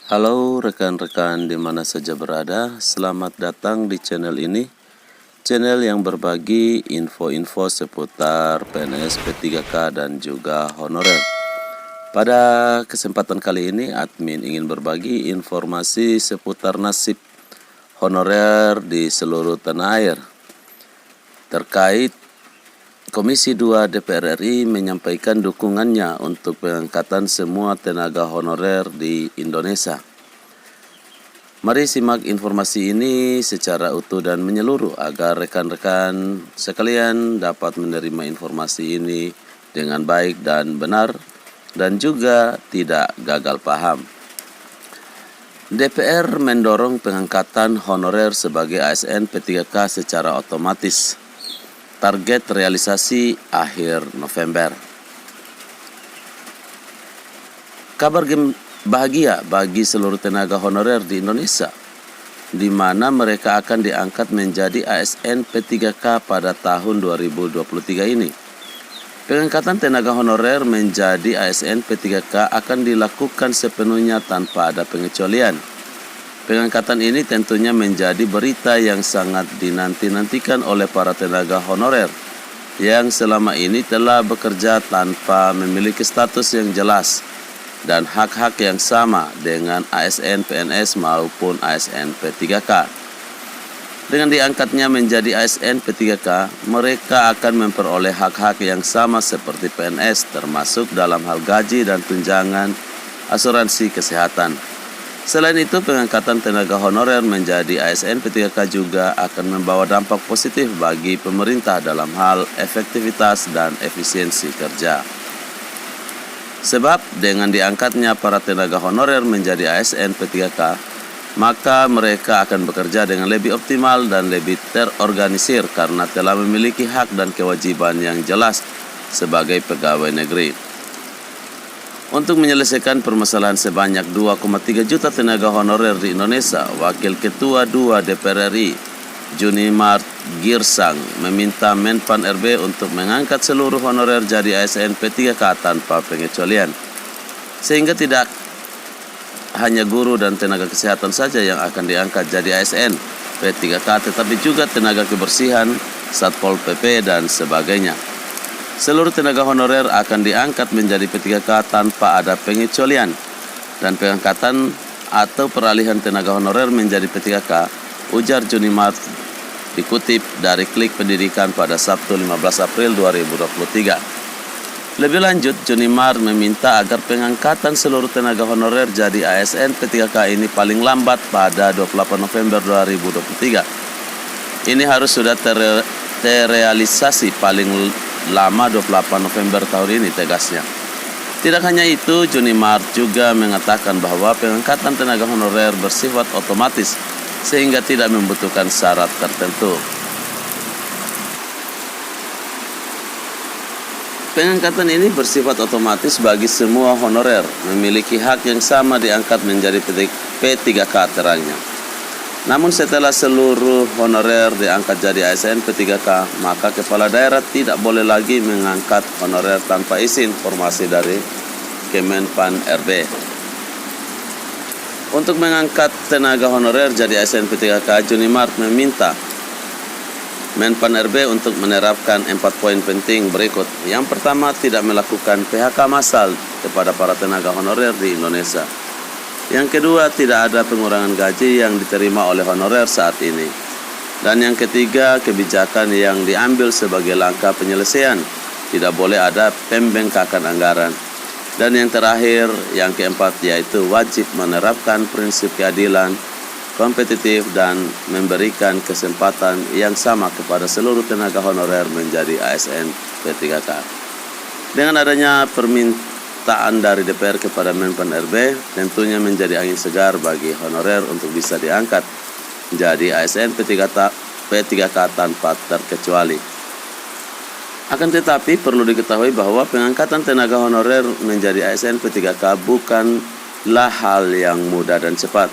Halo rekan-rekan di mana saja berada, selamat datang di channel ini, channel yang berbagi info-info seputar PNS P3K dan juga honorer. Pada kesempatan kali ini, admin ingin berbagi informasi seputar nasib honorer di seluruh tanah air. Terkait Komisi 2 DPR RI menyampaikan dukungannya untuk pengangkatan semua tenaga honorer di Indonesia. Mari simak informasi ini secara utuh dan menyeluruh agar rekan-rekan sekalian dapat menerima informasi ini dengan baik dan benar dan juga tidak gagal paham. DPR mendorong pengangkatan honorer sebagai ASN P3K secara otomatis. Target realisasi akhir November. Kabar bahagia bagi seluruh tenaga honorer di Indonesia, di mana mereka akan diangkat menjadi ASN P3K pada tahun 2023 ini. Pengangkatan tenaga honorer menjadi ASN P3K akan dilakukan sepenuhnya tanpa ada pengecualian. Pengangkatan ini tentunya menjadi berita yang sangat dinanti-nantikan oleh para tenaga honorer yang selama ini telah bekerja tanpa memiliki status yang jelas dan hak-hak yang sama dengan ASN PNS maupun ASN P3K. Dengan diangkatnya menjadi ASN P3K, mereka akan memperoleh hak-hak yang sama seperti PNS, termasuk dalam hal gaji dan tunjangan asuransi kesehatan. Selain itu, pengangkatan tenaga honorer menjadi ASN P3K juga akan membawa dampak positif bagi pemerintah dalam hal efektivitas dan efisiensi kerja. Sebab dengan diangkatnya para tenaga honorer menjadi ASN P3K, maka mereka akan bekerja dengan lebih optimal dan lebih terorganisir karena telah memiliki hak dan kewajiban yang jelas sebagai pegawai negeri. Untuk menyelesaikan permasalahan sebanyak 2,3 juta tenaga honorer di Indonesia, Wakil Ketua 2 DPR RI, Junimart Girsang, meminta Menpan RB untuk mengangkat seluruh honorer jadi ASN P3K tanpa pengecualian. Sehingga tidak hanya guru dan tenaga kesehatan saja yang akan diangkat jadi ASN P3K, tetapi juga tenaga kebersihan, Satpol PP, dan sebagainya. Seluruh tenaga honorer akan diangkat menjadi P3K tanpa ada pengecualian, dan pengangkatan atau peralihan tenaga honorer menjadi P3K, ujar Junimart dikutip dari Klik Pendidikan pada Sabtu 15 April 2023. Lebih lanjut, Junimart meminta agar pengangkatan seluruh tenaga honorer jadi ASN P3K ini paling lambat pada 28 November 2023. Ini harus sudah terrealisasi paling lama 28 November tahun ini, tegasnya. Tidak hanya itu, Junimart juga mengatakan bahwa pengangkatan tenaga honorer bersifat otomatis sehingga tidak membutuhkan syarat tertentu. Pengangkatan ini bersifat otomatis bagi semua honorer, memiliki hak yang sama diangkat menjadi P3K, terangnya. Namun setelah seluruh honorer diangkat jadi ASN P3K, maka kepala daerah tidak boleh lagi mengangkat honorer tanpa izin, informasi dari Kemenpan RB. Untuk mengangkat tenaga honorer jadi ASN P3K, Junimart meminta Menpan RB untuk menerapkan 4 poin penting berikut. Yang pertama, tidak melakukan PHK massal kepada para tenaga honorer di Indonesia. Yang kedua, tidak ada pengurangan gaji yang diterima oleh honorer saat ini. Dan yang ketiga, kebijakan yang diambil sebagai langkah penyelesaian. Tidak boleh ada pembengkakan anggaran. Dan yang terakhir, yang keempat, yaitu wajib menerapkan prinsip keadilan, kompetitif, dan memberikan kesempatan yang sama kepada seluruh tenaga honorer menjadi ASN P3K. Dengan adanya permintaan dari DPR kepada Menpan RB, tentunya menjadi angin segar bagi honorer untuk bisa diangkat menjadi ASN P3K tanpa terkecuali. Akan tetapi perlu diketahui bahwa pengangkatan tenaga honorer menjadi ASN P3K bukanlah hal yang mudah dan cepat.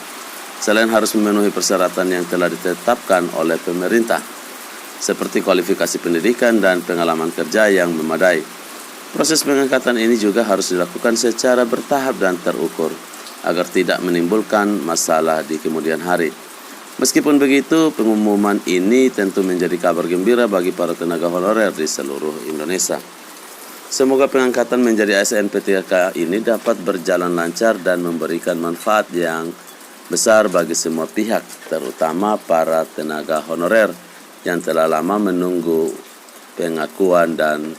Selain harus memenuhi persyaratan yang telah ditetapkan oleh pemerintah, seperti kualifikasi pendidikan dan pengalaman kerja yang memadai. Proses pengangkatan ini juga harus dilakukan secara bertahap dan terukur. agar tidak menimbulkan masalah di kemudian hari. Meskipun begitu, pengumuman ini tentu menjadi kabar gembira bagi para tenaga honorer di seluruh Indonesia. Semoga pengangkatan menjadi ASN PTK ini dapat berjalan lancar dan memberikan manfaat yang besar bagi semua pihak, terutama para tenaga honorer yang telah lama menunggu pengakuan dan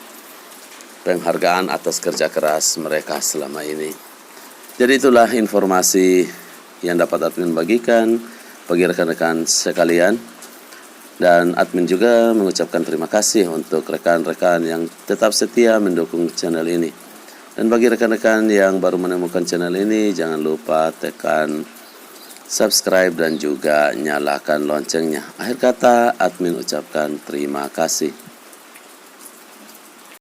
penghargaan atas kerja keras mereka selama ini. Jadi itulah informasi yang dapat admin bagikan bagi rekan-rekan sekalian. Dan admin juga mengucapkan terima kasih untuk rekan-rekan yang tetap setia mendukung channel ini. Dan bagi rekan-rekan yang baru menemukan channel ini, jangan lupa tekan subscribe dan juga nyalakan loncengnya. Akhir kata, admin ucapkan terima kasih.